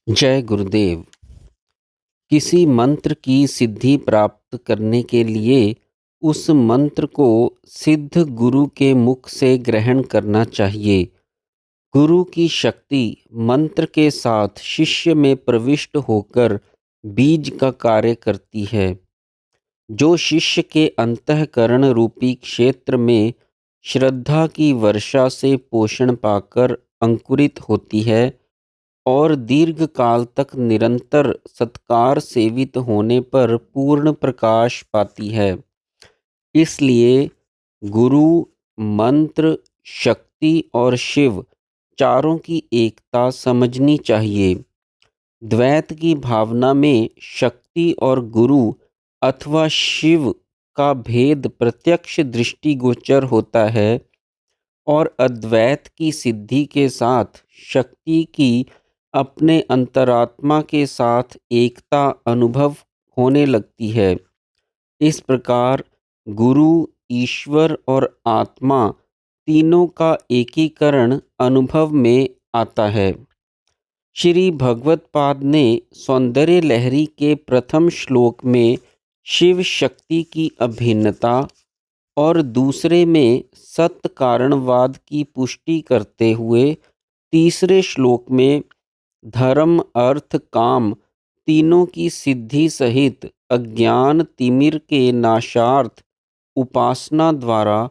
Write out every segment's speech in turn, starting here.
जय गुरुदेव। किसी मंत्र की सिद्धि प्राप्त करने के लिए उस मंत्र को सिद्ध गुरु के मुख से ग्रहण करना चाहिए। गुरु की शक्ति मंत्र के साथ शिष्य में प्रविष्ट होकर बीज का कार्य करती है, जो शिष्य के अंतःकरण रूपी क्षेत्र में श्रद्धा की वर्षा से पोषण पाकर अंकुरित होती है और दीर्घ काल तक निरंतर सत्कार सेवित होने पर पूर्ण प्रकाश पाती है। इसलिए गुरु, मंत्र, शक्ति और शिव चारों की एकता समझनी चाहिए। द्वैत की भावना में शक्ति और गुरु अथवा शिव का भेद प्रत्यक्ष दृष्टिगोचर होता है और अद्वैत की सिद्धि के साथ शक्ति की अपने अंतरात्मा के साथ एकता अनुभव होने लगती है। इस प्रकार गुरु, ईश्वर और आत्मा तीनों का एकीकरण अनुभव में आता है। श्री भगवत्पाद ने सौंदर्य लहरी के प्रथम श्लोक में शिव शक्ति की अभिन्नता और दूसरे में सत्य कारणवाद की पुष्टि करते हुए तीसरे श्लोक में धर्म, अर्थ, काम तीनों की सिद्धि सहित अज्ञान तिमिर के नाशार्थ उपासना द्वारा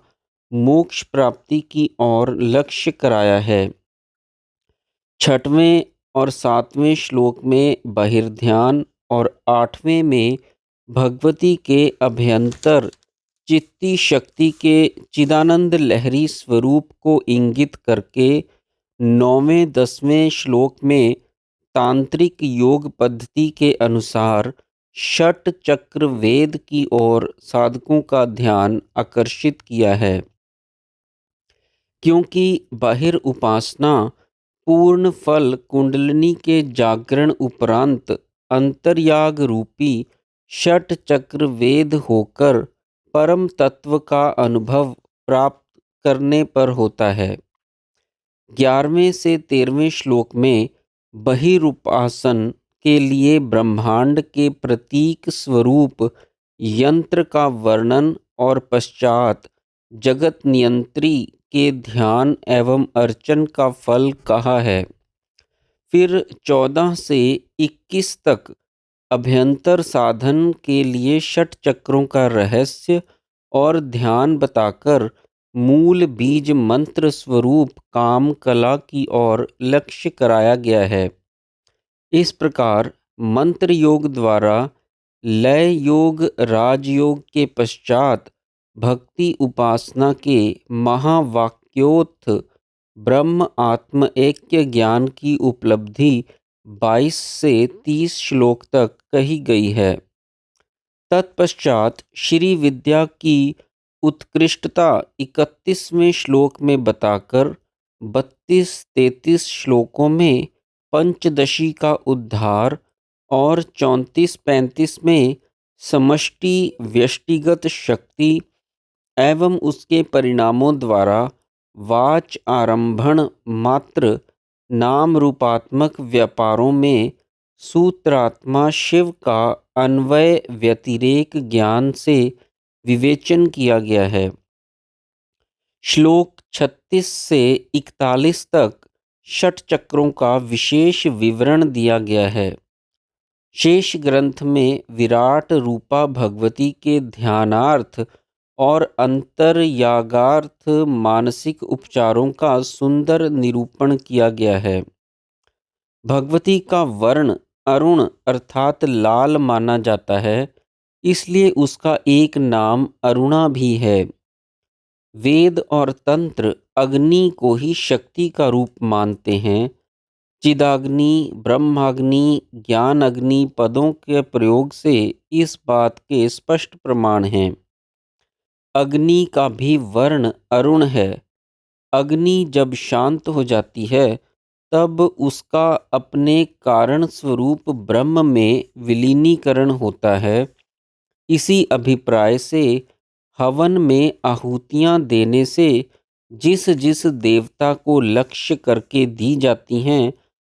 मोक्ष प्राप्ति की ओर लक्ष्य कराया है। छठवें और सातवें श्लोक में बहिर्ध्यान और आठवें में भगवती के अभ्यंतर चित्ती शक्ति के चिदानंद लहरी स्वरूप को इंगित करके नौवें दसवें श्लोक में तांत्रिक योग पद्धति के अनुसार षट चक्र वेद की ओर साधकों का ध्यान आकर्षित किया है। क्योंकि बहिर उपासना पूर्ण फल कुंडलिनी के जागरण उपरांत अंतर्याग रूपी षट चक्र वेद होकर परम तत्व का अनुभव प्राप्त करने पर होता है। 11वें से 13वें श्लोक में बहिरूपासन के लिए ब्रह्मांड के प्रतीक स्वरूप यंत्र का वर्णन और पश्चात जगत नियंत्री के ध्यान एवं अर्चन का फल कहा है। फिर 14 से 21 तक अभ्यंतर साधन के लिए षट चक्रों का रहस्य और ध्यान बताकर मूल बीज मंत्र स्वरूप काम कला की ओर लक्ष्य कराया गया है। इस प्रकार मंत्र योग द्वारा लय योग, राजयोग के पश्चात भक्ति उपासना के महावाक्योत्थ ब्रह्म आत्म ऐक्य ज्ञान की उपलब्धि 22 से 30 श्लोक तक कही गई है। तत्पश्चात श्री विद्या की उत्कृष्टता 31वें श्लोक में बताकर 32-33 श्लोकों में पंचदशी का उद्धार और 34-35 में समष्टि व्यष्टिगत शक्ति एवं उसके परिणामों द्वारा वाच आरंभण मात्र नाम रूपात्मक व्यापारों में सूत्रात्मा शिव का अन्वय व्यतिरेक ज्ञान से विवेचन किया गया है। श्लोक 36 से 41 तक षट चक्रों का विशेष विवरण दिया गया है। शेष ग्रंथ में विराट रूपा भगवती के ध्यानार्थ और अंतर्यागार्थ मानसिक उपचारों का सुंदर निरूपण किया गया है। भगवती का वर्ण अरुण अर्थात लाल माना जाता है, इसलिए उसका एक नाम अरुणा भी है। वेद और तंत्र अग्नि को ही शक्ति का रूप मानते हैं। चिदाग्नि, ब्रह्माग्नि, ज्ञान अग्नि पदों के प्रयोग से इस बात के स्पष्ट प्रमाण हैं। अग्नि का भी वर्ण अरुण है। अग्नि जब शांत हो जाती है तब उसका अपने कारण स्वरूप ब्रह्म में विलीनीकरण होता है। इसी अभिप्राय से हवन में आहुतियाँ देने से जिस जिस देवता को लक्ष्य करके दी जाती हैं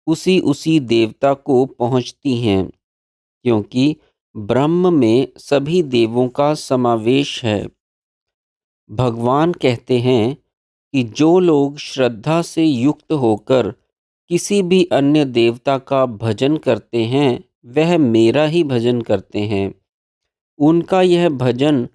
उसी उसी देवता को पहुँचती हैं, क्योंकि ब्रह्म में सभी देवों का समावेश है। भगवान कहते हैं कि जो लोग श्रद्धा से युक्त होकर किसी भी अन्य देवता का भजन करते हैं, वह मेरा ही भजन करते हैं। उनका यह भजन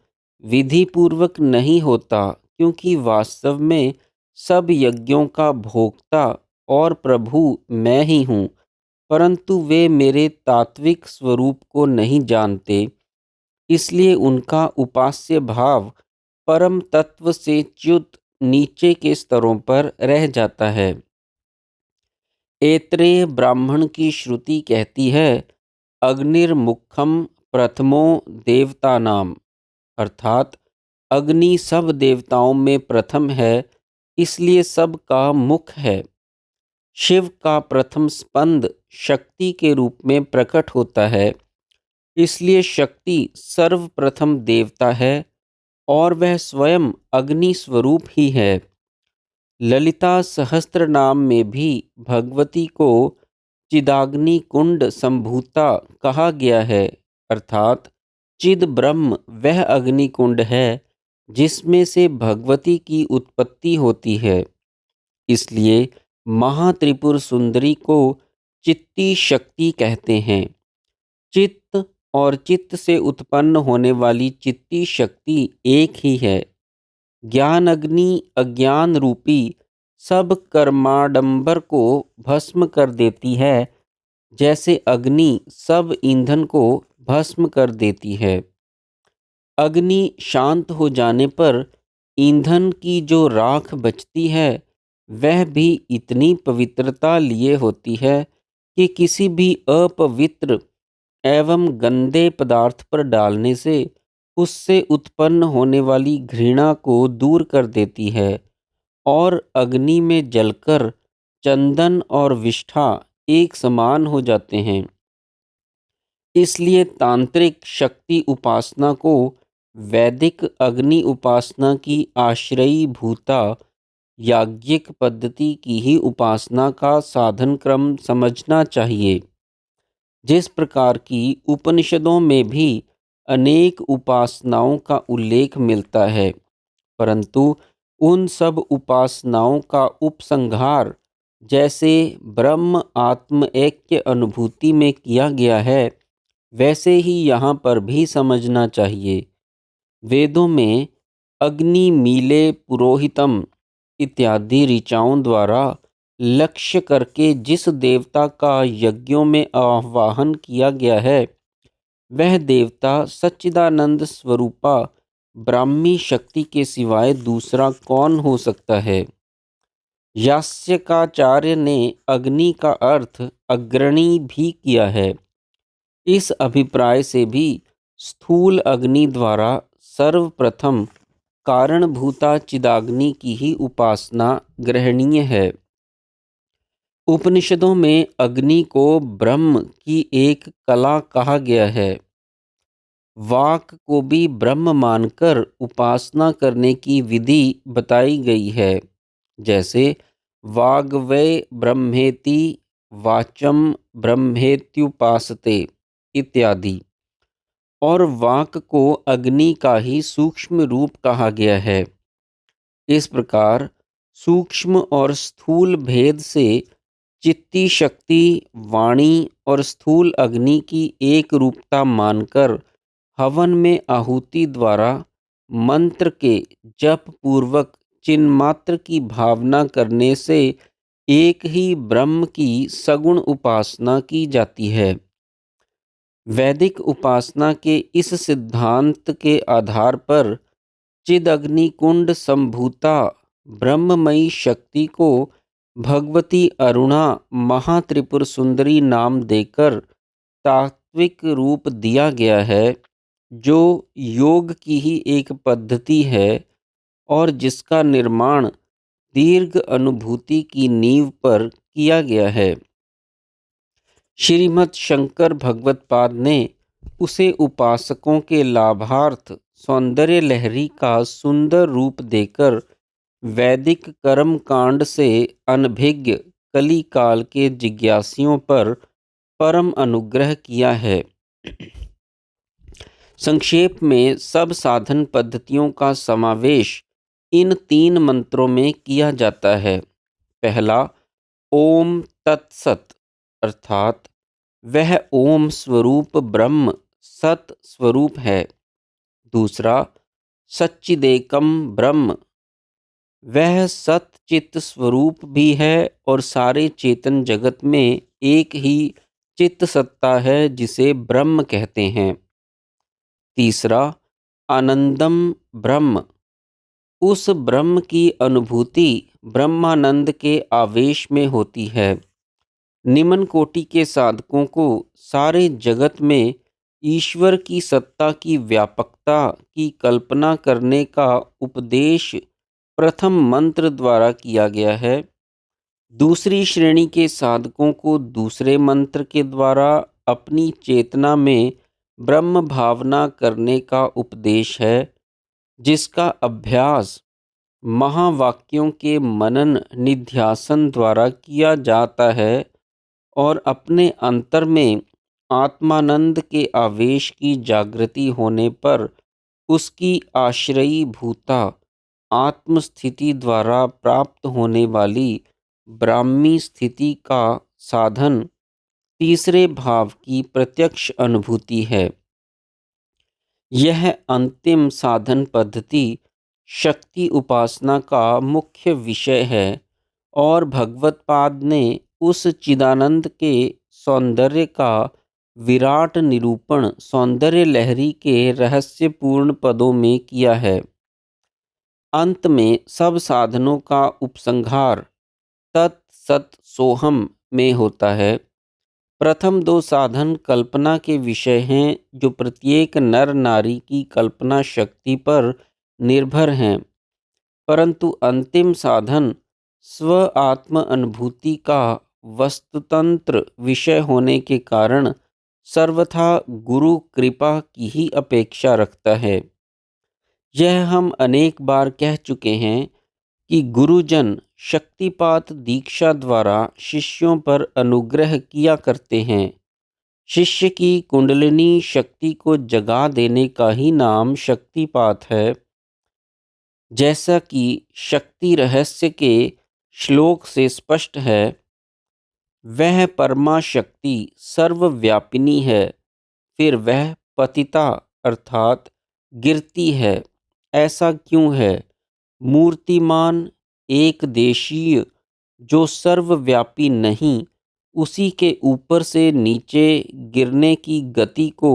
विधि पूर्वक नहीं होता, क्योंकि वास्तव में सब यज्ञों का भोक्ता और प्रभु मैं ही हूँ, परंतु वे मेरे तात्विक स्वरूप को नहीं जानते। इसलिए उनका उपास्य भाव परम तत्व से च्युत नीचे के स्तरों पर रह जाता है। ऐत्रेय ब्राह्मण की श्रुति कहती है, अग्निर्मुखम प्रथमो देवतानाम, अर्थात अग्नि सब देवताओं में प्रथम है, इसलिए सब का मुख है। शिव का प्रथम स्पंद शक्ति के रूप में प्रकट होता है, इसलिए शक्ति सर्वप्रथम देवता है और वह स्वयं अग्नि स्वरूप ही है। ललिता सहस्त्र नाम में भी भगवती को चिदाग्नि कुंड संभूता कहा गया है, अर्थात चिद ब्रह्म वह अग्नि कुंड है जिसमें से भगवती की उत्पत्ति होती है। इसलिए महात्रिपुर सुंदरी को चित्ती शक्ति कहते हैं। चित्त और चित्त से उत्पन्न होने वाली चित्ती शक्ति एक ही है। ज्ञान अग्नि अज्ञान रूपी सब कर्माडंबर को भस्म कर देती है, जैसे अग्नि सब ईंधन को भस्म कर देती है। अग्नि शांत हो जाने पर ईंधन की जो राख बचती है, वह भी इतनी पवित्रता लिए होती है कि किसी भी अपवित्र एवं गंदे पदार्थ पर डालने से उससे उत्पन्न होने वाली घृणा को दूर कर देती है और अग्नि में जलकर चंदन और विष्ठा एक समान हो जाते हैं। इसलिए तांत्रिक शक्ति उपासना को वैदिक अग्नि उपासना की आश्रयी भूता याज्ञिक पद्धति की ही उपासना का साधन क्रम समझना चाहिए। जिस प्रकार की उपनिषदों में भी अनेक उपासनाओं का उल्लेख मिलता है, परंतु उन सब उपासनाओं का उपसंहार जैसे ब्रह्म आत्म ऐक्य अनुभूति में किया गया है, वैसे ही यहाँ पर भी समझना चाहिए। वेदों में अग्नि मीले पुरोहितम इत्यादि ऋचाओं द्वारा लक्ष्य करके जिस देवता का यज्ञों में आवाहन किया गया है, वह देवता सच्चिदानंद स्वरूपा ब्राह्मी शक्ति के सिवाय दूसरा कौन हो सकता है। यास्काचार्य ने अग्नि का अर्थ अग्रणी भी किया है। इस अभिप्राय से भी स्थूल अग्नि द्वारा सर्वप्रथम कारणभूता चिदाग्नि की ही उपासना ग्रहणीय है। उपनिषदों में अग्नि को ब्रह्म की एक कला कहा गया है। वाक को भी ब्रह्म मानकर उपासना करने की विधि बताई गई है, जैसे वाग्वै ब्रह्मेति वाचम ब्रह्मेत्युपासते इत्यादि। और वाक को अग्नि का ही सूक्ष्म रूप कहा गया है। इस प्रकार सूक्ष्म और स्थूल भेद से चित्ती शक्ति वाणी और स्थूल अग्नि की एक रूपता मानकर हवन में आहुति द्वारा मंत्र के जप पूर्वक चिन्मात्र की भावना करने से एक ही ब्रह्म की सगुण उपासना की जाती है। वैदिक उपासना के इस सिद्धांत के आधार पर चिदग्नि कुंड संभूता ब्रह्ममयी शक्ति को भगवती अरुणा महात्रिपुर सुंदरी नाम देकर तात्विक रूप दिया गया है, जो योग की ही एक पद्धति है और जिसका निर्माण दीर्घ अनुभूति की नींव पर किया गया है। श्रीमद् शंकर भगवत्पाद ने उसे उपासकों के लाभार्थ सौंदर्य लहरी का सुंदर रूप देकर वैदिक कर्म कांड से अनभिज्ञ कली काल के जिज्ञासियों पर परम अनुग्रह किया है। संक्षेप में सब साधन पद्धतियों का समावेश इन 3 मंत्रों में किया जाता है। पहला, ओम तत्सत, अर्थात वह ओम स्वरूप ब्रह्म सत स्वरूप है। दूसरा, सच्चिदेकम ब्रह्म, वह सत चित्त स्वरूप भी है और सारे चेतन जगत में एक ही चित्त सत्ता है जिसे ब्रह्म कहते हैं। तीसरा, आनंदम ब्रह्म, उस ब्रह्म की अनुभूति ब्रह्मानंद के आवेश में होती है। निम्न कोटि के साधकों को सारे जगत में ईश्वर की सत्ता की व्यापकता की कल्पना करने का उपदेश प्रथम मंत्र द्वारा किया गया है। दूसरी श्रेणी के साधकों को दूसरे मंत्र के द्वारा अपनी चेतना में ब्रह्म भावना करने का उपदेश है, जिसका अभ्यास महावाक्यों के मनन निध्यासन द्वारा किया जाता है और अपने अंतर में आत्मानंद के आवेश की जागृति होने पर उसकी आश्रयी भूता आत्मस्थिति द्वारा प्राप्त होने वाली ब्राह्मी स्थिति का साधन तीसरे भाव की प्रत्यक्ष अनुभूति है। यह अंतिम साधन पद्धति शक्ति उपासना का मुख्य विषय है और भगवत्पाद ने उस चिदानंद के सौंदर्य का विराट निरूपण सौंदर्य लहरी के रहस्यपूर्ण पदों में किया है। अंत में सब साधनों का उपसंहार तत् सत सोहम में होता है। प्रथम 2 साधन कल्पना के विषय हैं जो प्रत्येक नर नारी की कल्पना शक्ति पर निर्भर हैं, परंतु अंतिम साधन स्व आत्म अनुभूति का वस्तुतंत्र विषय होने के कारण सर्वथा गुरु कृपा की ही अपेक्षा रखता है। यह हम अनेक बार कह चुके हैं कि गुरुजन शक्तिपात दीक्षा द्वारा शिष्यों पर अनुग्रह किया करते हैं। शिष्य की कुंडलिनी शक्ति को जगा देने का ही नाम शक्तिपात है। जैसा कि शक्ति रहस्य के श्लोक से स्पष्ट है, वह परमा शक्ति सर्वव्यापिनी है, फिर वह पतिता अर्थात गिरती है। ऐसा क्यों है? मूर्तिमान एक देशीय जो सर्वव्यापी नहीं, उसी के ऊपर से नीचे गिरने की गति को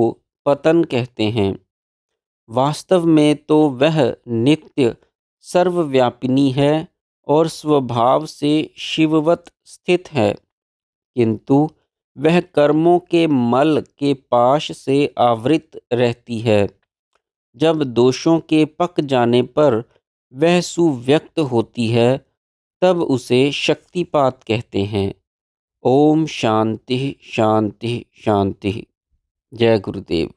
पतन कहते हैं। वास्तव में तो वह नित्य सर्वव्यापिनी है और स्वभाव से शिववत स्थित है, किंतु वह कर्मों के मल के पाश से आवृत रहती है। जब दोषों के पक जाने पर वह सुव्यक्त होती है, तब उसे शक्तिपात कहते हैं। ओम शांति शांति शांति। जय गुरुदेव।